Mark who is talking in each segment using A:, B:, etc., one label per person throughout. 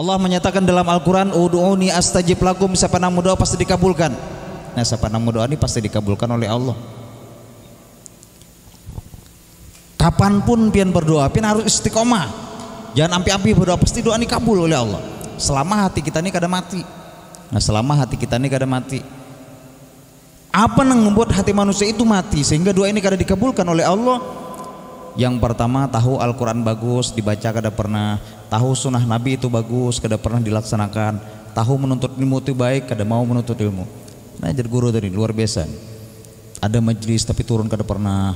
A: Allah menyatakan dalam Al-Quran, ud'uni astajib lakum, siapa yang berdoa pasti dikabulkan. Nah, siapa yang berdoa ini pasti dikabulkan oleh Allah. Kapanpun pian berdoa, pian harus istiqomah. Jangan ampi-ampi berdoa, pasti doa ini kabul oleh Allah. Selama hati kita ini kada mati. Nah, selama hati kita ini kada mati. Apa yang membuat hati manusia itu mati sehingga doa ini kada dikabulkan oleh Allah? Yang pertama, tahu Al-Quran bagus dibaca kada pernah, tahu sunnah Nabi itu bagus kada pernah dilaksanakan, tahu menuntut ilmu itu baik kada mau menuntut ilmu. Nah, jadi guru tadi luar biasa. Ada majelis tapi turun kada pernah.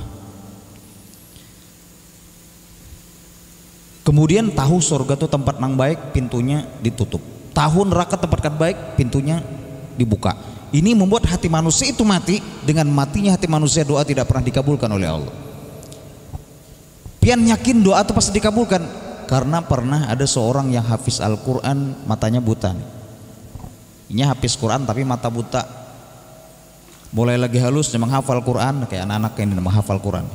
A: Kemudian tahu surga itu tempat nang baik, pintunya ditutup. Tahu neraka tempat kad baik, pintunya dibuka. Ini membuat hati manusia itu mati. Dengan matinya hati manusia, doa tidak pernah dikabulkan oleh Allah. Pian yakin doa itu pasti dikabulkan karena pernah ada seorang yang hafiz Al-Quran, matanya buta. Ini hafiz Quran tapi mata buta. Mulai lagi halus memang hafal Quran kayak anak-anak yang menghafal Quran.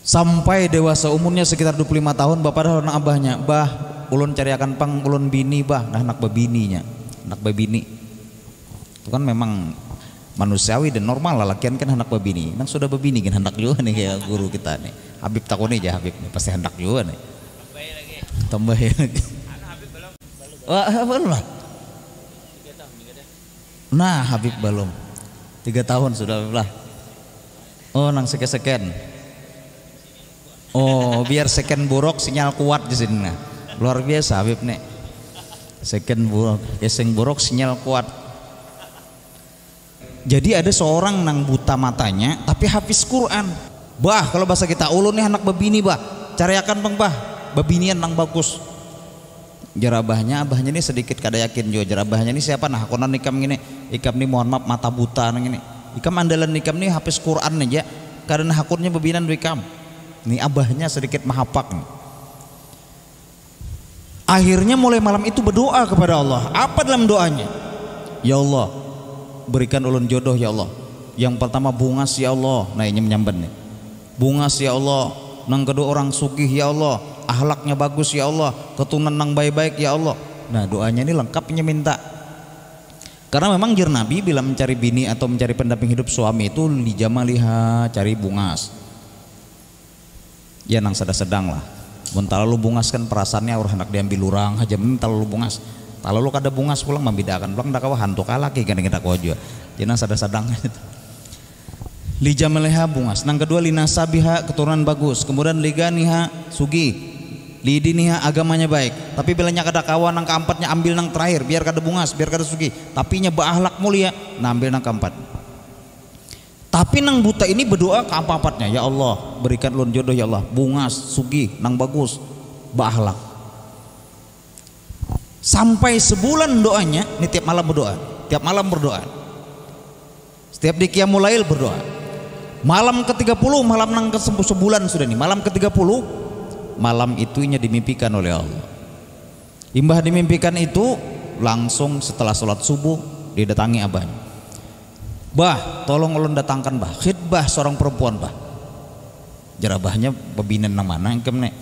A: Sampai dewasa umurnya sekitar 25 tahun, bapak dah orang abahnya, bah ulun cari akan pang ulun bini bah, nah anak babininya, anak babini. Itu kan memang manusiawi dan normal lah, lakian kan anak babini. Nang sudah babini kan hendak juga nih kayak guru kita nih. Habib takuni aja Habib nih, pasti hendak juga nih. Tambahin lagi. Habib belum. Wah, belum lah. 3 tahun juga deh. Nah, Habib belum. 3 tahun sudah lah. Oh, nang seken. Oh, biar seken buruk sinyal kuat di sini. Nah. Luar biasa Habib nih. Seken buruk, geseng buruk sinyal kuat. Jadi ada seorang nang buta matanya tapi hafiz Quran. Bah, kalau bahasa kita ulun nih anak babini bah, cariakan bang bah, babinian nang bagus. Jarabahnya, abahnya ini sedikit kada yakin juga. Jarabahnya ini siapa nah? Konon ikam gini, ikam nih mohon maaf mata buta nang ini. Ikam andalan ikam nih hafiz Quran aja, karena hakurnya babinan ikam. Nih abahnya sedikit mahapak nih. Akhirnya mulai malam itu berdoa kepada Allah. Apa dalam doanya? Ya Allah, berikan ulun jodoh ya Allah. Yang pertama bungas ya Allah. Nah ini menyamban nih. Bungas ya Allah. Nang kedua orang sugih ya Allah. Ahlaknya bagus ya Allah. Keturunan nang baik-baik ya Allah. Nah doanya ini lengkapnya minta. Karena memang jir Nabi bila mencari bini atau mencari pendamping hidup suami itu lijamaliha, cari bungas. Ya nang sedang lah. Mun terlalu bungas kan perasaannya orang hendak diambil orang aja, terlalu bungas. Kalau lu kada bungas pulang membedakan pulang dak kawa hantu kalaki kan kita koja. Jadi sadang li jamaleha bungas. Nang kedua linasabiha keturunan bagus. Kemudian liganiha sugi. Lidiniha agamanya baik. Tapi bila nya kada kawan nang keempatnya ambil nang terakhir biar kada bungas, biar kada sugi. Tapi nya beakhlak mulia, nah ambil nang keempat. Tapi nang buta ini berdoa ke apa-apatnya, ya Allah berikan ulun jodoh ya Allah, bungas, sugi, nang bagus, beakhlak. Sampai sebulan doanya, ini tiap malam berdoa. Setiap di Qiyamul Lail berdoa. Malam ke-30, malam nang sebulan sudah nih, malam ke-30, malam itunya dimimpikan oleh Allah. Imbah dimimpikan itu, langsung setelah sholat subuh didatangi abahnya. Bah, tolong ulun datangkan bah, khidbah seorang perempuan bah. Jarabahnya bebinan nang mana engkem nek.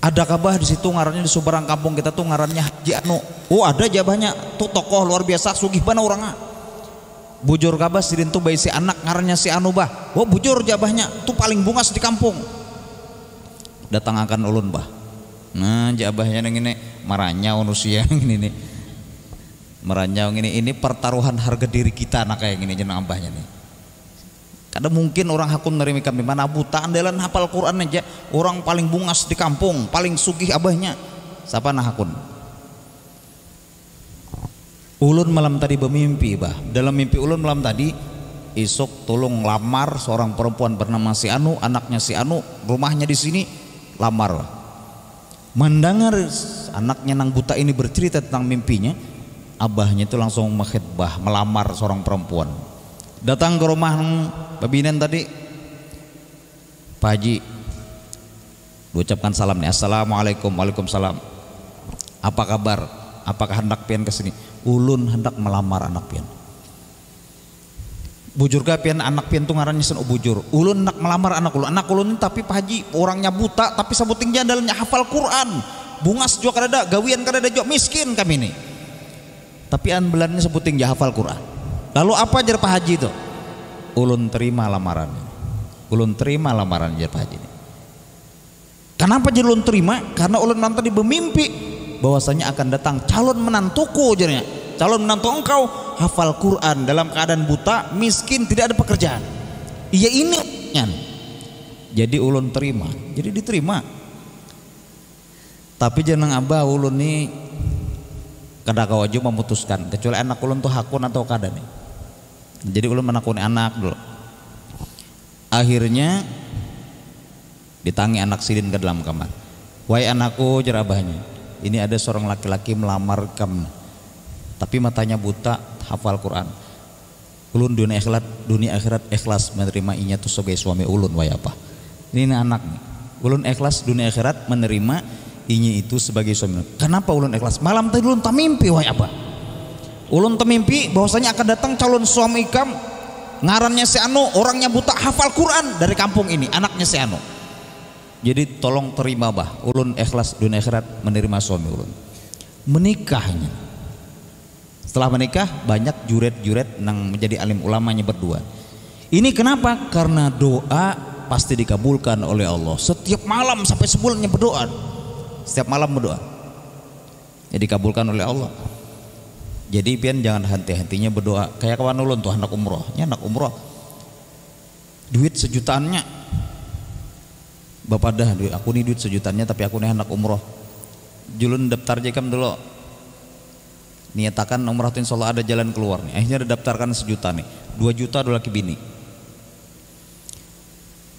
A: Ada kabah di situ ngarannya di seberang kampung kita tuh ngarannya Haji Anu. Oh ada jabahnya tuh tokoh luar biasa sugih bana orangnya. Bujur kabah sidin tuh bayi si anak ngarannya si Anu bah. Oh bujur jabahnya tuh paling bungas di kampung. Datang akan ulun bah. Nah jabahnya nang ini maranya unusia ini nih. Meranyau ini pertaruhan harga diri kita nak kayak gini jeneng abahnya nih. Kada mungkin orang hakun nerimi kami mana buta andalan hafal Quran aja, orang paling bungas di kampung, paling sugih abahnya. Siapa nah hakun? Ulun malam tadi bermimpi bah. Dalam mimpi ulun malam tadi isuk tolong lamar seorang perempuan bernama si Anu, anaknya si Anu, rumahnya di sini, lamar bah. Mendengar anaknya nang buta ini bercerita tentang mimpinya, abahnya itu langsung mengkhidbah melamar seorang perempuan. Datang ke rumah babinan tadi, Pak Haji ucapkan salam nih, assalamualaikum. Waalaikumsalam. Apa kabar? Apakah hendak pian kesini? Ulun hendak melamar anak pian. Bujur ga pian anak pian tuh ngarannya sen bujur. Ulun hendak melamar anak ulun. Anak ulun tapi Pak Haji orangnya buta tapi sabuting jandalnya hafal Quran. bungas juga kada, gawian kada juga, miskin kami ini. Tapi an belannya sebuting hafal Quran. Lalu apa jar Pak Haji itu? Ulun terima lamaran. Ulun terima lamaran jar Pak Haji ini. Kenapa jar ulun terima? Karena ulun nanti bermimpi bahwasanya akan datang calon menantuku jarnya. Calon menantu engkau hafal Quran dalam keadaan buta, miskin, tidak ada pekerjaan. Iya ini. Jadi ulun terima, jadi diterima. Tapi jangan abah ulun nih kada kawaju memutuskan, kecuali anak ulun tuh hakun atau kada nih. Jadi ulun menakuni anak dulu. Akhirnya ditangi anak sidin ke dalam kamar. Wahai anakku, jar abahnya, ini ada seorang laki-laki melamar kamu, tapi matanya buta, hafal Quran. Ulun dunia akhirat ikhlas menerima inya tuh sebagai suami ulun. Wahai apa? Ini anak nih. Ulun ikhlas dunia akhirat menerima inya itu sebagai suami. Kenapa ulun ikhlas? Malam tadi ulun tamimpi, wahai apa? Ulun tamimpi bahwasanya akan datang calon suami ikam, ngarannya si anu, orangnya buta, hafal Quran dari kampung ini, anaknya si anu. Jadi tolong terima bah, ulun ikhlas dunia akhirat menerima suami ulun. Menikahnya. Setelah menikah banyak juret-juret yang menjadi alim ulamanya berdua. Ini kenapa? Karena doa pasti dikabulkan oleh Allah. Setiap malam sampai sebulannya berdoa. Setiap malam berdoa. Jadi dikabulkan oleh Allah. Jadi pian jangan henti-hentinya berdoa. Kayak kawan ulun tuh anak umroh, ya anak umroh. Duit sejutaannya. Bapak dah duit, aku nih duit sejutaannya tapi aku nih anak umroh. Julun daftar jekam dulu. Niatakan umrah itu insya Allah ada jalan keluar nih. Akhirnya didaftarkan 1 juta nih. 2 juta dulu laki bini.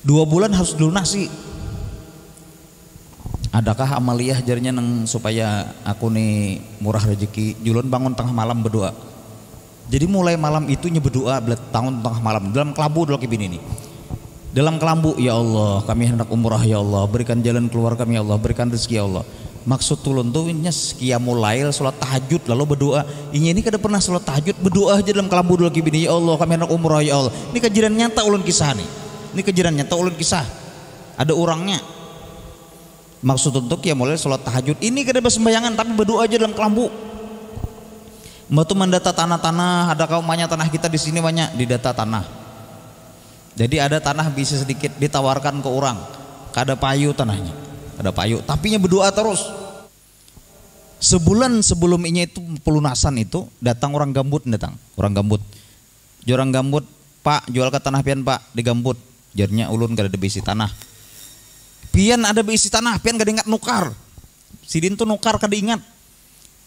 A: 2 bulan harus dilunasi. Adakah amaliyah jarinya neng supaya aku nih murah rezeki? Julun bangun tengah malam berdoa. Jadi mulai malam itunya berdoa tahun tengah malam dalam kelabu dulu laki bini nih. Dalam kelambu, ya Allah kami hendak umrah ya Allah, berikan jalan keluar kami ya Allah, berikan rezeki ya Allah. Maksud tulun tuh ini qiyamul lail, salat tahajud lalu berdoa. Ini kada pernah salat tahajud, berdoa aja dalam kelambu dulu lagi bini, ya Allah kami hendak umrah ya Allah. Ini kejadian nyata ulun kisah nih. Ini kejadian nyata ulun kisah. Ada orangnya. Maksud untuk qiyamul lail salat tahajud, ini kada bersembayangan tapi berdoa aja dalam kelambu. Mbak tuh mendata tanah-tanah, ada kaumnya tanah kita di sini banyak, didata tanah. Jadi ada tanah bisa sedikit ditawarkan ke orang, kada payu tanahnya, kada payu, tapinya berdoa terus. Sebulan sebelum ini itu pelunasan itu datang orang gambut, orang gambut, Pak jual ke tanah pian Pak di gambut, jarnya ulun kada ada bisi tanah, pian ada bisi tanah, pian kada ingat nukar, sidin tuh nukar kada ingat.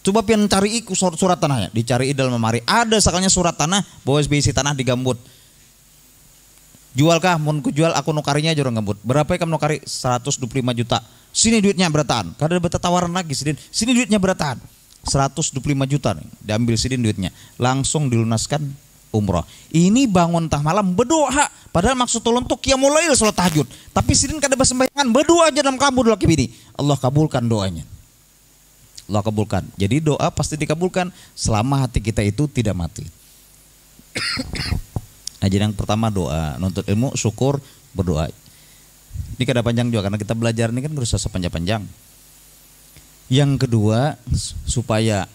A: Coba pian cari surat tanahnya, dicari dalam lemari, ada sakalnya surat tanah bahwa bisi tanah di gambut. Jualkah? Mun ku jual aku nukarinya aja orang gambut. Berapa kamu nukari? 125 juta. Sini duitnya berataan. Kada ada tawaran lagi sidin. Sini duitnya berataan. 125 juta nih. Diambil sidin duitnya. Langsung dilunaskan umroh. Ini bangun tah malam berdoa. Padahal maksud tolong tuh qiyamul lail salat tahajud. Tapi sidin kada bersembayangan, berdoa aja dalam kabur laki bini. Allah kabulkan doanya. Allah kabulkan. Jadi doa pasti dikabulkan selama hati kita itu tidak mati. Nah, jadi yang pertama doa, nuntut ilmu, syukur, berdoa. Ini kada panjang juga karena kita belajar ini kan berusaha sepanjang-panjang. Yang kedua, supaya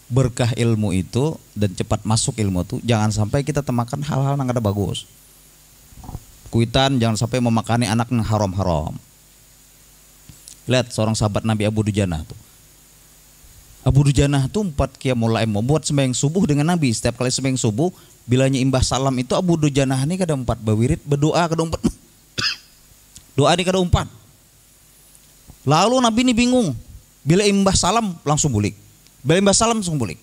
A: berkah ilmu itu dan cepat masuk ilmu itu, jangan sampai kita temakan hal-hal yang kada bagus. Kuitan jangan sampai memakani anak yang haram-haram. Lihat seorang sahabat Nabi Abu Dujanah tuh. Abu Dujanah tuh 4 qiyamul lail membuat sembahyang subuh dengan Nabi. Setiap kali sembahyang subuh bilanya imbah salam itu Abu Dujanah ini kada 4 bawirit berdoa kada 4. Doa ini kada 4. Lalu Nabi ini bingung. Bila imbah salam langsung bulik. Bila imbah salam langsung bulik.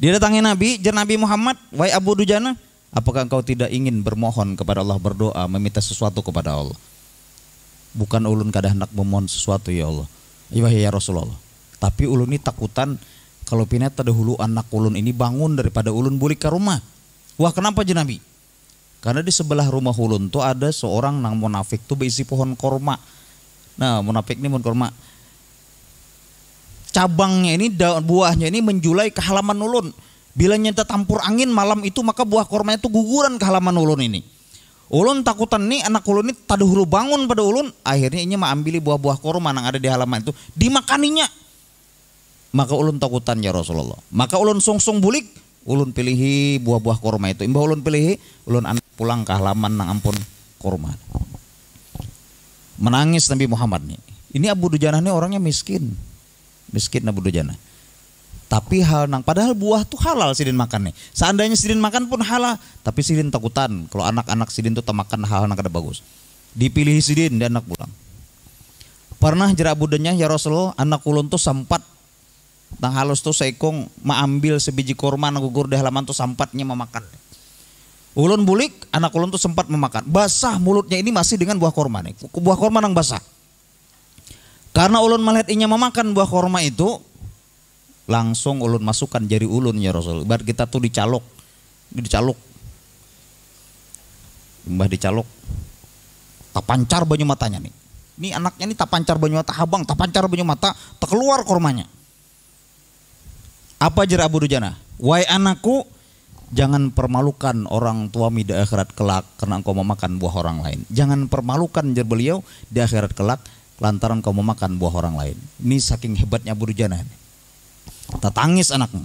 A: Dia datangi Nabi, jar Nabi Muhammad, "Wahai Abu Dujanah, apakah engkau tidak ingin bermohon kepada Allah, berdoa, meminta sesuatu kepada Allah?" "Bukan ulun kada hendak memohon sesuatu ya Allah." "Ya Rasulullah. Tapi ulun ini takutan kalau pinat terdahulu anak ulun ini bangun daripada ulun bulik ke rumah." "Wah, kenapa aja Nabi?" "Karena di sebelah rumah ulun tuh ada seorang nang munafik tuh berisi pohon korma. Nah, munafik ini pohon korma. Cabangnya ini, buahnya ini menjulai ke halaman ulun. Bila nyata tampur angin malam itu maka buah kormanya itu guguran ke halaman ulun ini. Ulun takutan nih anak ulun ini tadi hulu bangun pada ulun, akhirnya ini mah ambili buah-buah korma yang ada di halaman itu dimakaninya. Maka ulun takutan ya Rasulullah. Maka ulun sungsung bulik, ulun pilihi buah-buah korma itu. Imbah ulun pilihi, ulun anak pulang ke halaman nang ampun korma. Menangis Nabi Muhammad nih. Ini Abu Dujanah nih orangnya miskin. Miskin Abu Dujanah. Tapi padahal buah tuh halal sidin makan nih. Seandainya sidin makan pun halal, tapi sidin takutan kalau anak-anak sidin tuh makan hal yang kada bagus. Dipilih sidin dan anak pulang. Pernah jerak budenya ya Rasulullah, anak ulun tuh sempat nang halus tuh seikong ambil sebiji korma nang gugur di halaman tuh sempatnya memakan. Ulun bulik, anak ulun tuh sempat memakan. Basah mulutnya ini masih dengan buah korma nih. Buah korma nang basah. Karena ulun melihat inya memakan buah korma itu, langsung ulun masukkan jari ulun ya Rasul. Ibarat kita tuh dicalok. Mbah dicalok. Tapancar banyu matanya nih. Ini anaknya nih tapancar banyu mata, habang tapancar banyu mata, tak keluar kormanya. Apa jar Abu Dujanah? Wahai anakku, jangan permalukan orang tuamu di akhirat kelak karena engkau memakan buah orang lain. Jangan permalukan jar beliau di akhirat kelak lantaran kau memakan buah orang lain. Ini saking hebatnya Abu Dujanah. Tangis anaknya.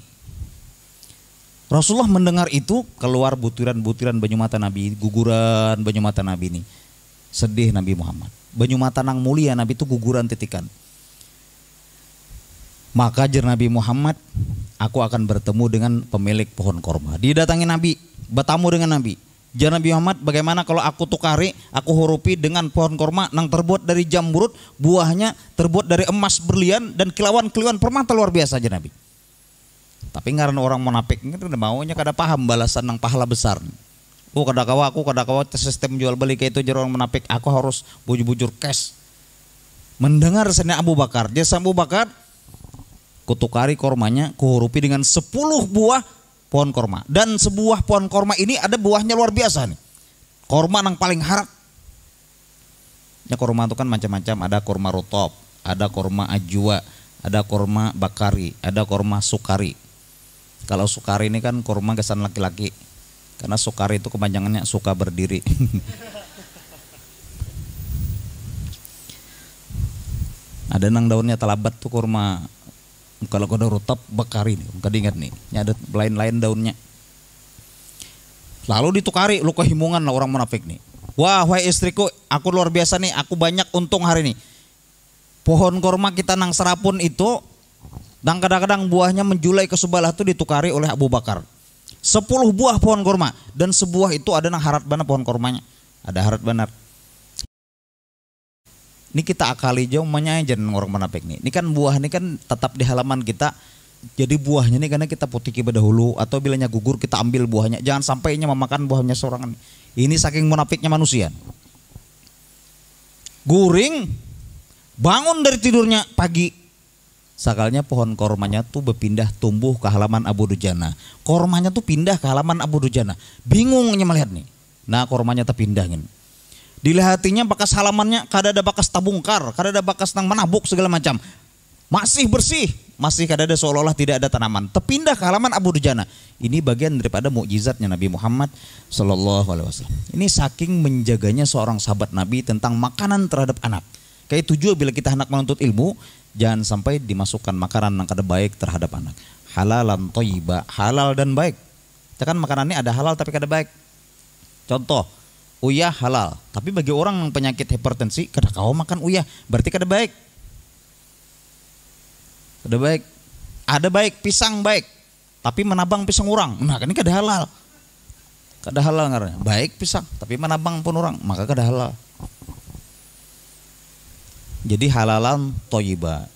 A: Rasulullah mendengar itu, keluar butiran-butiran banyu mata Nabi, guguran banyu mata Nabi ini. Sedih Nabi Muhammad. Banyu mata nang mulia Nabi itu guguran titikan. Maka jar Nabi Muhammad, aku akan bertemu dengan pemilik pohon korma. Didatangi Nabi, bertamu dengan Nabi. Jar Nabi Muhammad, bagaimana kalau aku tukari, aku hurupi dengan pohon korma nang terbuat dari jamurut, buahnya terbuat dari emas berlian dan kilauan-kilauan permata luar biasa aja Nabi. Tapi ngaran orang munafik ini udah maunya kada paham balasan nang pahala besar. Aku kada kawa sistem jual beli kayak itu jar orang munafik, aku harus bujur-bujur cash. Mendengar seni Abu Bakar, jasa Abu Bakar, kutukari kormanya, kuhurupi dengan 10 buah pohon korma. Dan sebuah pohon korma ini ada buahnya luar biasa nih. Korma yang paling harat. Ya korma itu kan macam-macam. Ada korma rotop, ada korma ajwa, ada korma bakari, ada korma sukari. Kalau sukari ini kan korma kesan laki-laki. Karena sukari itu kepanjangannya suka berdiri. Ada nang daunnya talabat tuh korma. Kalau kau rotop bakari nih, kau ingat nih, ada lain-lain daunnya. Lalu ditukari, lu kehimungan lah orang munafik nih. Wah, wahai istriku, aku luar biasa nih, aku banyak untung hari ini. Pohon korma kita nang serapun itu, dan kadang-kadang buahnya menjulai ke sebelah itu ditukari oleh Abu Bakar. 10 buah pohon korma, dan sebuah itu ada nang harat benar pohon kormanya, ada harat benar. Ini kita akali jauh menyajian orang munafik nih. Ini kan buah ini kan tetap di halaman kita. Jadi buahnya ini karena kita putiki dahulu atau bilanya gugur kita ambil buahnya. Jangan sampainya memakan buahnya seorang. Ini saking munafiknya manusia. Guring, bangun dari tidurnya pagi. Sakalnya pohon kormanya tuh berpindah tumbuh ke halaman Abu Dujanah. Kormanya tuh pindah ke halaman Abu Dujanah. Bingungnya melihat nih. Nah kormanya terpindahin. Dilihatinya bakas halamannya kada ada bakas tabungkar, kada ada bakas nang menabuk segala macam. Masih bersih, masih kada ada seolah-olah tidak ada tanaman. Terpindah ke halaman Abu Dujanah. Ini bagian daripada mukjizatnya Nabi Muhammad sallallahu alaihi wasallam. Ini saking menjaganya seorang sahabat Nabi tentang makanan terhadap anak. Kayak tujuan bila kita hendak menuntut ilmu, jangan sampai dimasukkan makanan yang kada baik terhadap anak. Halalan thayyibah, halal dan baik. Kan makanannya ada halal tapi kada baik. Contoh, uyah halal, tapi bagi orang yang penyakit hipertensi kada kau makan uyah, berarti kada baik. Kada baik. Ada baik, pisang baik, tapi menabang pisang orang. Nah, ini kada halal. Kada halal ngarannya. Baik pisang, tapi menabang pun orang, maka kada halal. Jadi halalan thayyibah.